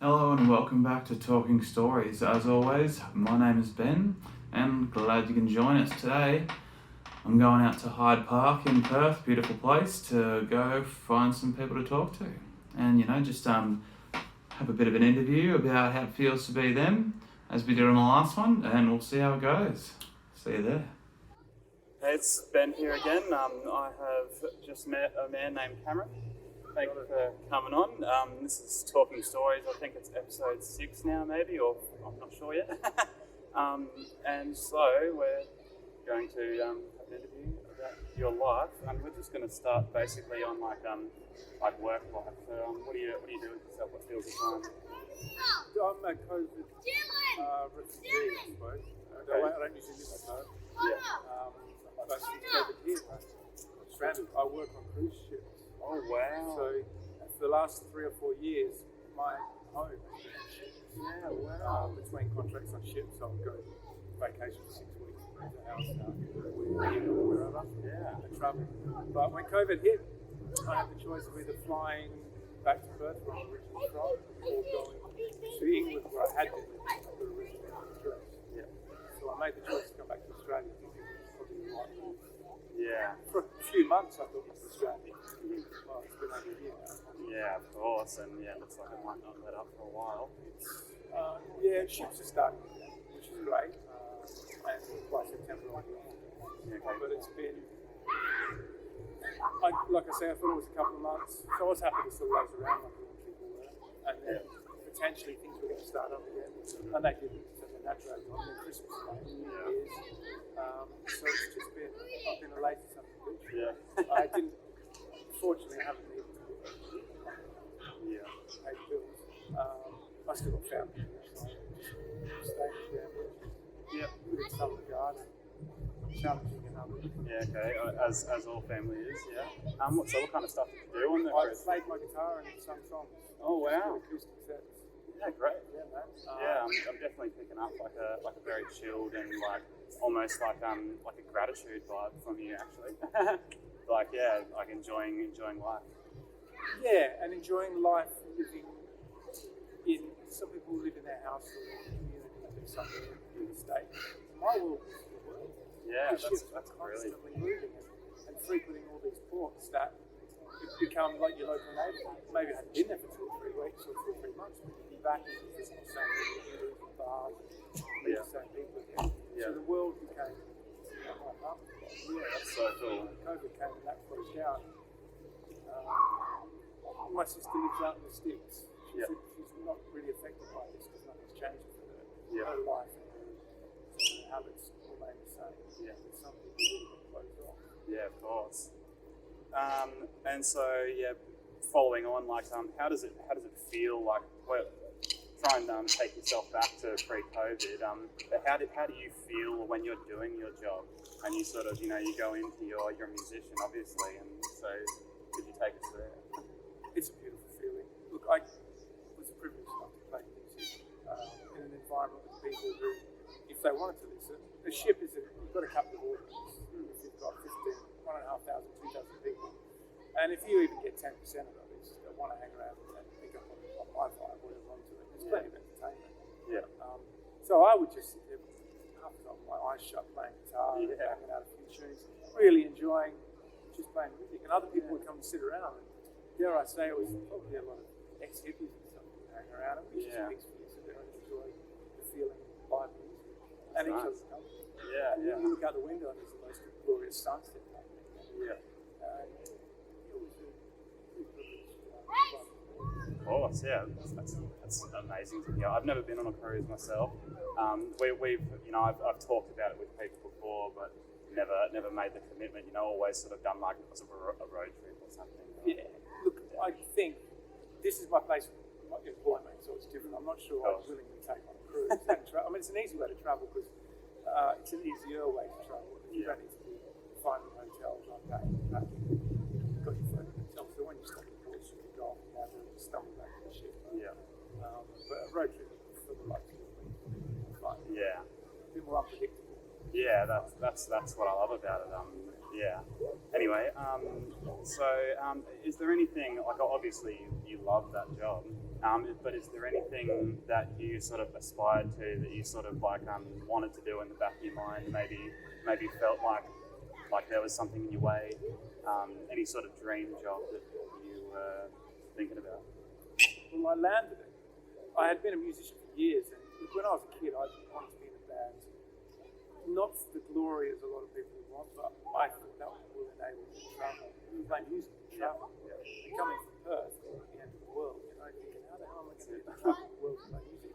Hello and welcome back to Talking Stories. As always, my name is Ben and glad you can join us today. I'm going out to Hyde Park in Perth, beautiful place, to go find some people to talk to. And just have a bit of an interview about how it feels to be them, as we did on the last one, and we'll see how it goes. See you there. Hey, it's Ben here again. I have just met a man named Cameron. Thank you for coming on. This is Talking Stories. I think it's episode 6 now, maybe, or I'm not sure yet. And so we're going to have an interview about your life, and we're just going to start basically on like work life. So what do you do with yourself? What feels your time? I'm a COVID refugee, I suppose. Okay. I don't usually live at home. Yeah. But since COVID hit, I'm stranded. I work on cruise ships. Oh wow. So for the last 3 or 4 years, my home has been on ships. Yeah, wow. Between contracts on ships, I'll go vacation for 6 weeks, rent a house or wherever, and travel. But when COVID hit, I had the choice of either flying back to Perth, where I'm originally from, or going to England, where I had been living, but originally from Australia. Yeah. So I made the choice to come back to Australia, thinking it was probably the right move. Yeah. For a few months, I thought it was Australia. Well, it's been over a year now. Yeah, of course, and looks like it might not let up for a while. Ships are starting again, which is great. And by September, I'll be on. But it's been, like I say, I thought it was a couple of months. So I was happy to sort of laze around like a lot of people were. And then potentially things were going to start up again. And they didn't, so then that dragged on. And then Christmas came, New Year's. So it's just been, I've been a lazy son of a bitch. Yeah. I didn't, fortunately, I haven't needed to pay the bills. I still got family, so I just staying with them, Yeah. good in some regard, challenging in others. Yeah. Okay. As all family is. Yeah. What kind of stuff did you do on the I cruise? played my guitar and sung songs. Oh wow. Acoustic sets. Yeah. Great. Yeah, man. I'm definitely picking up like a very chilled and like almost like a gratitude vibe from you actually. Like enjoying life. Yeah, and enjoying life, living in. Some people live in their house or in community, and somewhere in the state. My world is the world. Yeah, The ships that's are really constantly moving and frequenting all these ports that it become like your local neighbour. Maybe I hadn't been there for 2 or 3 weeks or 2 or 3 months, but you'd be back and you'd visit the same people, in bars, meet the same people again. Yeah. So the world became my hub. Yeah, that's so cool. COVID came and that closed down. My sister lives out in the sticks. She's not really affected by this because nothing's changed for her. Yeah. Her life and her habits remain the same. Yeah. But some people really got closed off. Yeah, of course. And so following on, like, how does it feel like? Well, try and take yourself back to pre-COVID. But how do you feel when you're doing your job and you sort of you go into you're a musician obviously, and so could you take us there? It's a beautiful feeling. Look, I was privileged enough to play music in an environment with people who, if they wanted to listen, the ship is you've got a couple of audience. If you've got 1,500, 2,000 people, and if you even get 10% of those that want to hang around and pick up on my vibe, whatever onto it, there's plenty of entertainment. Yeah. So I would just sit there half the time with my eyes shut, playing guitar, banging out a few tunes, really enjoying just playing music, and other people would come and sit around. And dare I say, it was probably a lot of ex-hippies and stuff hanging around. It was just mixed for you, sit there and enjoy the feeling of live music and each other's company. Yeah, and then you look out the window and there's the most glorious sunset happening. Yeah. And it was a big privilege. Of course, yeah, that's amazing to hear. I've never been on a cruise myself. We've I've talked about it with people before, but never made the commitment. Always sort of done like a road trip or something. Yeah, look, I think this is my place of employment, so it's different. I'm not sure I'd willingly take on a cruise and travel. I mean, it's an easy way to travel because it's an easier way to travel. You don't need to be finding hotels, unpacking, you've got your phone and hotel. So when you stop at the ports, you can go off and have a stumble back to the ship. Yeah. But a road trip for the likes of me, fun. Yeah. A bit more unpredictable. Yeah, that's what I love about it. Yeah. Anyway, so is there anything like obviously you love that job? But is there anything that you sort of aspired to, that you sort of like wanted to do in the back of your mind? Maybe felt like there was something in your way. Any sort of dream job that you were thinking about? Well, I landed it. I had been a musician for years, and when I was a kid, I wanted to be in a band. Not for the glory as a lot of people would want, but I thought that would enable me to travel. Play music and travel. Yeah. And coming from Perth, at the end of the world, thinking, how the hell am I going to travel the world to play music?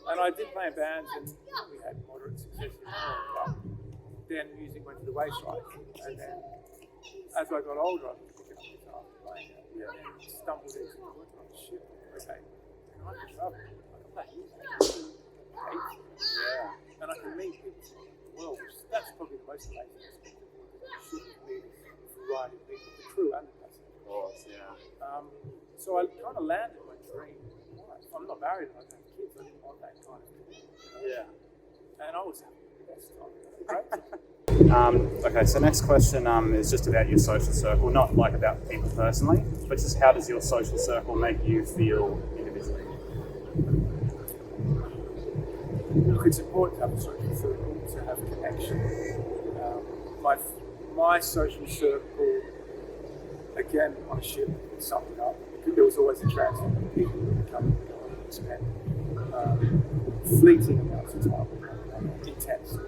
And I did play in bands, and we had moderate success in that, but then music went to the wayside. And then, as I got older, I was picking up guitar and playing it, and then stumbled into the wood. Oh, shit, okay, I can travel. I can play music. And I can meet people from the world, which that's probably the most amazing aspect of what you should meet is variety of people, the crew and the passengers. Of course, yeah. So I kind of landed my dream. I'm not married, I don't have kids, I didn't want that kind of thing. Yeah. And I was having the best time. Okay, so next question is just about your social circle, not like about people personally, but just how does your social circle make you feel individually? Look, it's important to have a social circle, to have connection. My social circle, again, on a ship, summed it up. There was always a transfer of people who would come and go and spend fleeting amounts of time with one another, intense,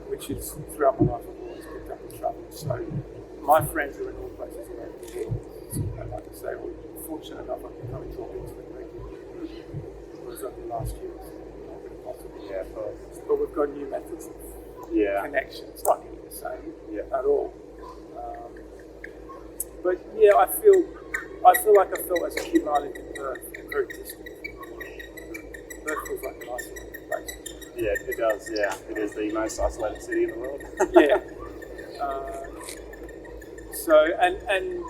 which is throughout my life I've always picked up in travel. So my friends are in all places around the world. And like I say, we're fortunate enough I've been coming to Auckland regularly. Whereas over the last year it's not really possible. Yeah, of course. But we've got new methods of connection. It's not nearly the same at all. But yeah, I feel like I felt as a kid when I lived in Perth, very distant. Perth feels like an isolated place. Yeah, it does, yeah. It is the most isolated city in the world. Yeah. And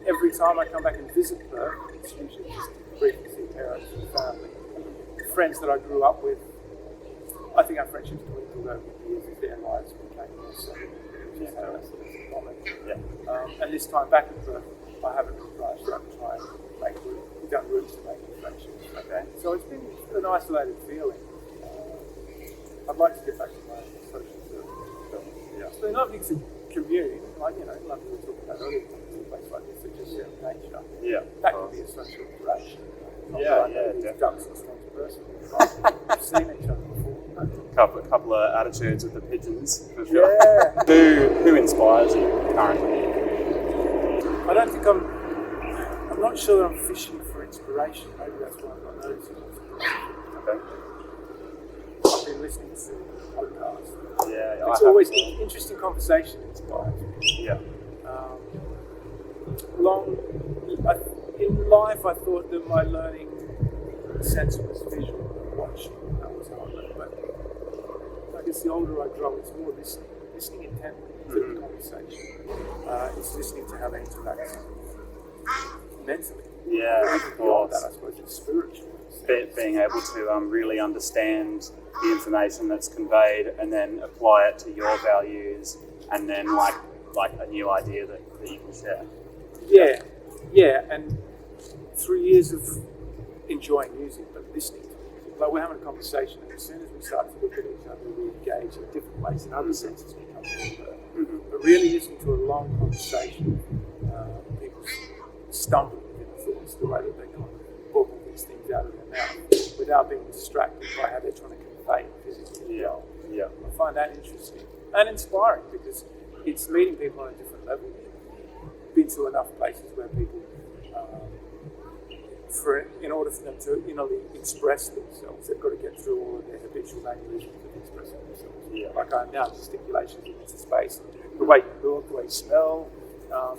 every time I come back and visit Perth, it's usually just briefly see parents and family. Friends that I grew up with, I think our friendships dwindled over the years as their lives became more settled. And this time back in Perth, I haven't rushed out to try and we've done roots to make new friendships. Okay. So it's been an isolated feeling. I'd like to get back to my social circle. Yeah. It's been lovely to commune, like, like we were talking about earlier, a place like this that just nature. Yeah. That could be a social interaction. Yeah. Ducks and swans person. We've seen each other before. Couple of attitudes with the pigeons, for sure. Yeah. Who inspires you currently? I don't think I'm not sure that I'm fishing for inspiration. Maybe that's why I'm not noticing inspiration. Okay. I've been listening to podcasts. Yeah. It's always an interesting conversation inspires me. Yeah. In life, I thought that my learning sense was visual and watching. That was how I learned. But I guess the older I grow, it's more listening intently to the conversation. It's listening to how they interact mentally. Yeah, of course. That, I suppose it's spiritual. Being able to really understand the information that's conveyed and then apply it to your values, and then like a new idea that you can share. Yeah, and 3 years of enjoying music, but listening to music. Like, we're having a conversation, and as soon as we start to look at each other, we engage in different ways, and other senses become deeper. But really listening to a long conversation, people stumble within their thoughts, the way that they kind of bubble these things out of their mouth, without being distracted by how they're trying to convey it physically. Yeah. I find that interesting and inspiring, because it's meeting people on a different level. Been to enough places where people, in order for them to innerly express themselves, they've got to get through all of their habitual mannerisms of expressing themselves. Yeah. Like I am now, gesticulations in this space, the way you look, the way you smell,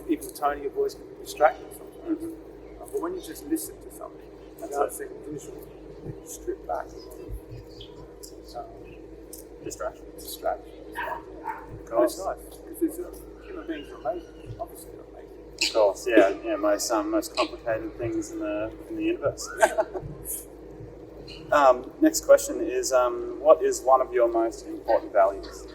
even the tone of your voice can be distracting sometimes. But when you just listen to something, without seeing visual, you strip back a lot of distractions. But it's nice, because human beings are amazing. Obviously not amazing. Of course, yeah. Most complicated things in the universe. Next question is, what is one of your most important values?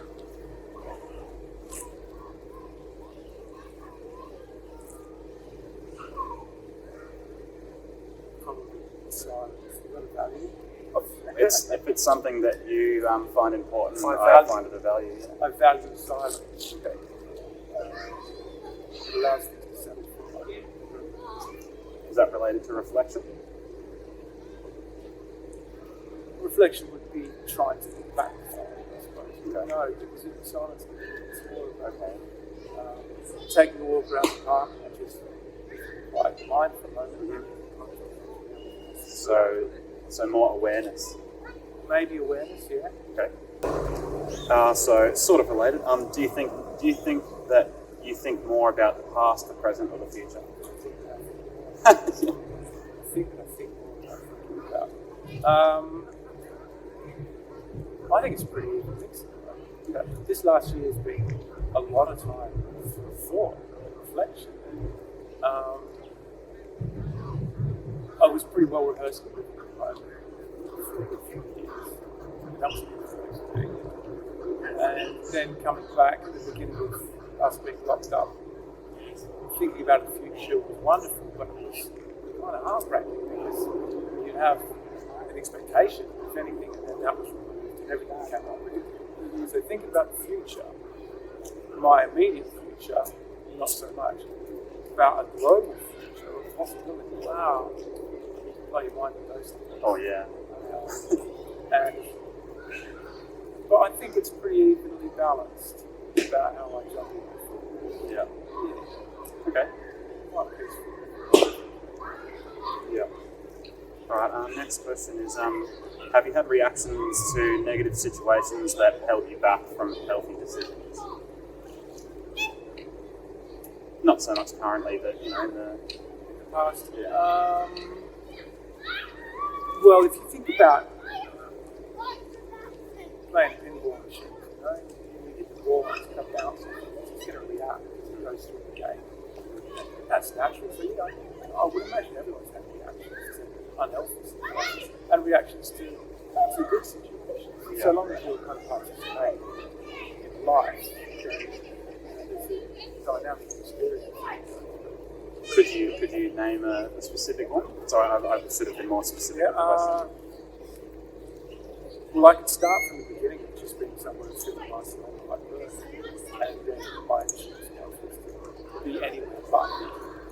value. If it's something that you find important, I find it a value. Yeah. I value silence. Okay. It allows things to settle for me. Is that related to reflection? Reflection would be trying to look back, I suppose. Okay. No, because in silence, it's more of taking a walk around the park and just quiet the mind for a moment. Mm-hmm. So more awareness. Maybe awareness, yeah. Okay. So it's sort of related. Do you think that you think more about the past, the present, or the future? I think more about. I think it's pretty even mixed. This last year has been a lot of time for thought and reflection. I was pretty well rehearsed with it for a few years. That was the first thing. And then coming back at the beginning of us being locked up, thinking about the future was wonderful, but it was kind of heartbreaking because you have an expectation, if anything, and then that was removed and everything came unpredictable. So thinking about the future, my immediate future, not so much. About a global future, a possibility. Wow. You can blow your mind with those things. Oh yeah. But I think it's pretty evenly balanced about how I jump in. Yeah. Okay. Quite peaceful. Yeah. All right. Next question is: have you had reactions to negative situations that held you back from healthy decisions? Not so much currently, but in the Past. Yeah. Well, if you think about playing a pinball machine, you hit the ball and it's going to bounce, it's going to react as it goes through the game. That's natural. So I would imagine everyone's had reactions to unhealthy situations and reactions to good situations. Yeah. So long as you're kind of participating in life, then it's a dynamic experience. Could you name a specific one? Sorry, I should have been more specific. Yeah, with the question. well, I could start from the beginning of just being somewhere sitting nice and like birth, and then my insurance was to be anywhere but.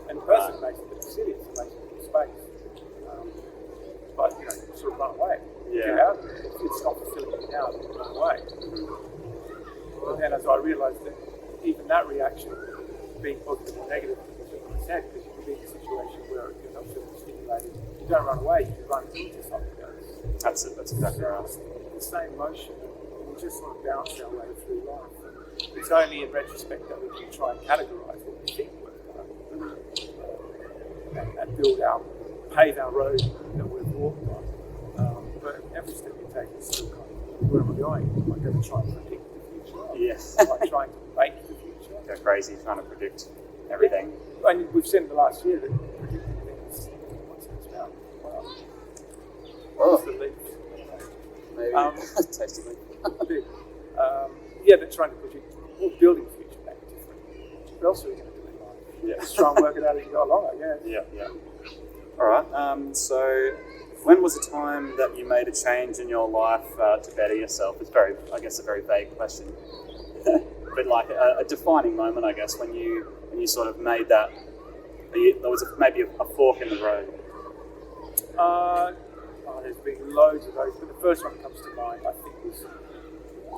And the person makes it a city, it's a nice little space. But sort of run away. Yeah. Get out of it. If it's not fulfilling you now, then run away. But then as I realised that even that reaction, being positive or negative, was just what I said, because you can be in a situation where you're not feeling stimulated. You don't run away, you run into something else. That's exactly right. It's the same motion, and we just sort of bounce our way through life. It's only in retrospect that we can try and categorise what we think we've done and pave our road that we've walked on. But every step you take is still kind of, where am I going? Am I going to try and predict the future? Yeah. Am I trying to make the future? Go crazy trying to predict everything. And we've seen in the last year that predicting things, what's it about? Wow. What's the leap? Maybe tasty leaf. They're trying to predict, building the future back different. What else are we going to do in life? Yeah. Just try and work it out as you go along, I guess. Yeah. All right. So, when was the time that you made a change in your life to better yourself? It's a very vague question, but like a defining moment, I guess, when you sort of made that. There was maybe a fork in the road. There's been loads of those, but the first one that comes to mind, I think,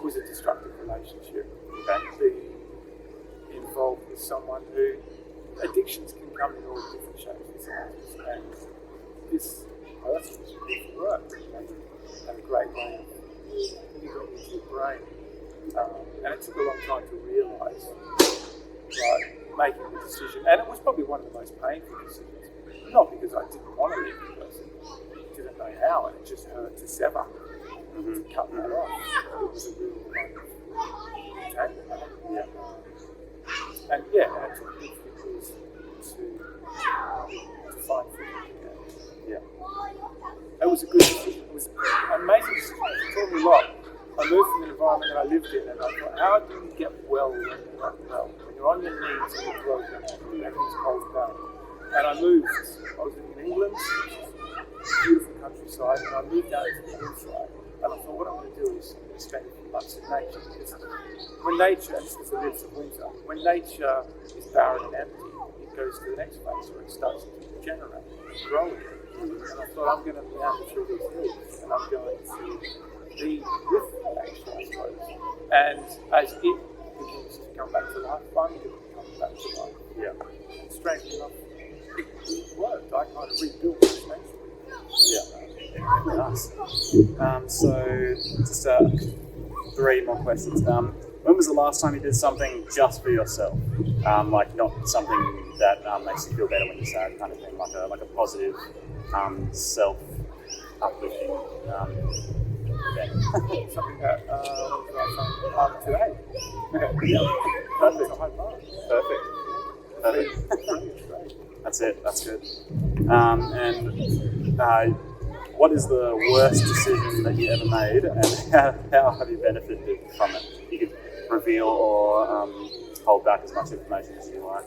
was a destructive relationship. Okay. Being involved with someone who addictions can come in all different shapes and sizes, and this person was good for work and had a great way of putting it into your brain. And it took a long time to realise, making the decision, and it was probably one of the most painful decisions. Not because I didn't want to leave the person, didn't know how, and it just hurt to sever, to cut that off. It was a real kind of entanglement. And it took me 3 years to find freedom again. Yeah. It was a good decision. It was an amazing decision. It taught me a lot. I moved from an environment that I lived in, and I thought, how do you get well when you're not well? When you're on your knees and you're broken, everything's cold down. And I moved. I was in England, beautiful countryside. hillside, and I moved down to the hillside, and I thought what I'm going to do is spend a few months in nature. Because when nature, and this was the ribs of winter, when nature is barren and empty, it goes to the next phase where it starts to regenerate, grow again. And I thought I'm going to meander through these hills, and I'm going to be with nature, I suppose. And as it begins to come back to life, I'm going to come back to life. Yeah. And strangely enough, it worked. I kind of rebuilt this nature. Yeah. Nice. So, just 3 more questions. When was the last time you did something just for yourself? Like not something that makes you feel better when you're sad, kind of thing, like a positive, self-uplifting event. Something that today. Okay. Yeah. Perfect. That's it. That's good. And what is the worst decision that you ever made, and how have you benefited from it? You could reveal or hold back as much information as you like.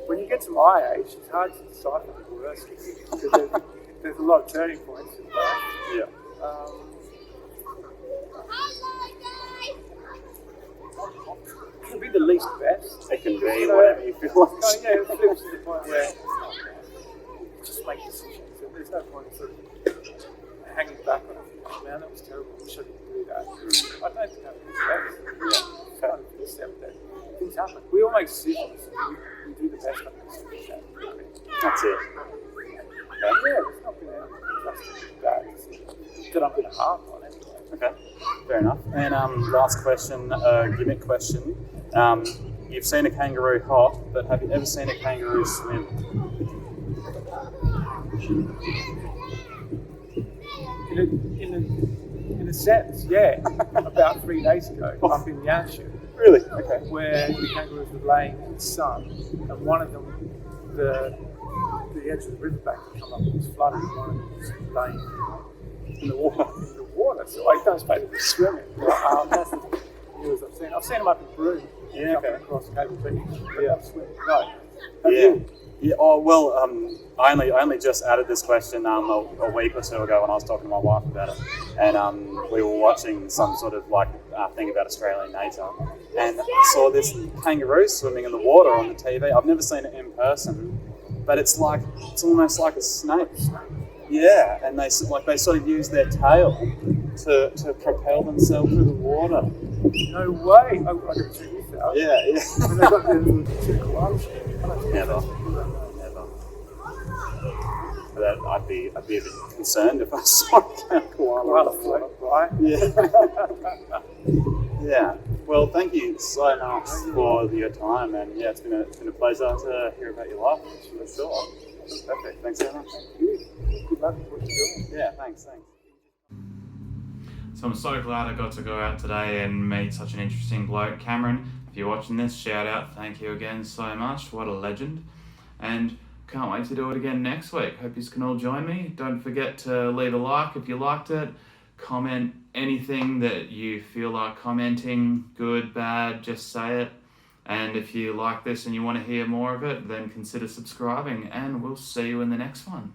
When you get to my age, it's hard to decipher the worst because there's a lot of turning points in life. Yeah. It can be the least best. It can be whatever you feel like. Yeah, it flips to the point where you just make decisions, and there's no point in sort of hanging back on it. Oh, man, that was terrible. I wish I didn't do that. I don't think that was best. Yeah. Kind of accept that things happen. We all make decisions. We do the best on the decisions. That's it. Yeah, there's not been anything bad that I'm going to harp on anyway. Okay, fair enough. And last question, gimmick question. You've seen a kangaroo hop, but have you ever seen a kangaroo swim? In a sense, yeah. About 3 days ago, up in Yanshu. Really? Okay. Where the kangaroos were laying in the sun, and one of them, the edge of the riverbank had come up and was flooded, and one of them was laying in the water. So I don't suppose it was swimming. That's the news I've seen. I've seen them up in Broome, jumping across Cable Beach. Yeah, swimming. No. Have you? Yeah. Oh well. I only just added this question a week or so ago when I was talking to my wife about it, and we were watching some sort of thing about Australian nature, and I saw this kangaroo swimming in the water on the TV. I've never seen it in person, but it's almost like a snake. Yeah, and they sort of use their tail to propel themselves through the water. No way! I got to check this out. Yeah. I mean, they've got the koalas. Never. That I'd be a bit concerned if I saw a koala float, right? Yeah. Yeah. Well, thank you so much for your time, and yeah, it's been a pleasure to hear about your life. For sure. Perfect. Thanks very much. Thank you. Good luck with what you're doing. Yeah. Thanks. So I'm so glad I got to go out today and meet such an interesting bloke. Cameron, if you're watching this, shout out. Thank you again so much. What a legend. And can't wait to do it again next week. Hope you can all join me. Don't forget to leave a like if you liked it. Comment anything that you feel like commenting, good, bad, just say it. And if you like this and you want to hear more of it, then consider subscribing, and we'll see you in the next one.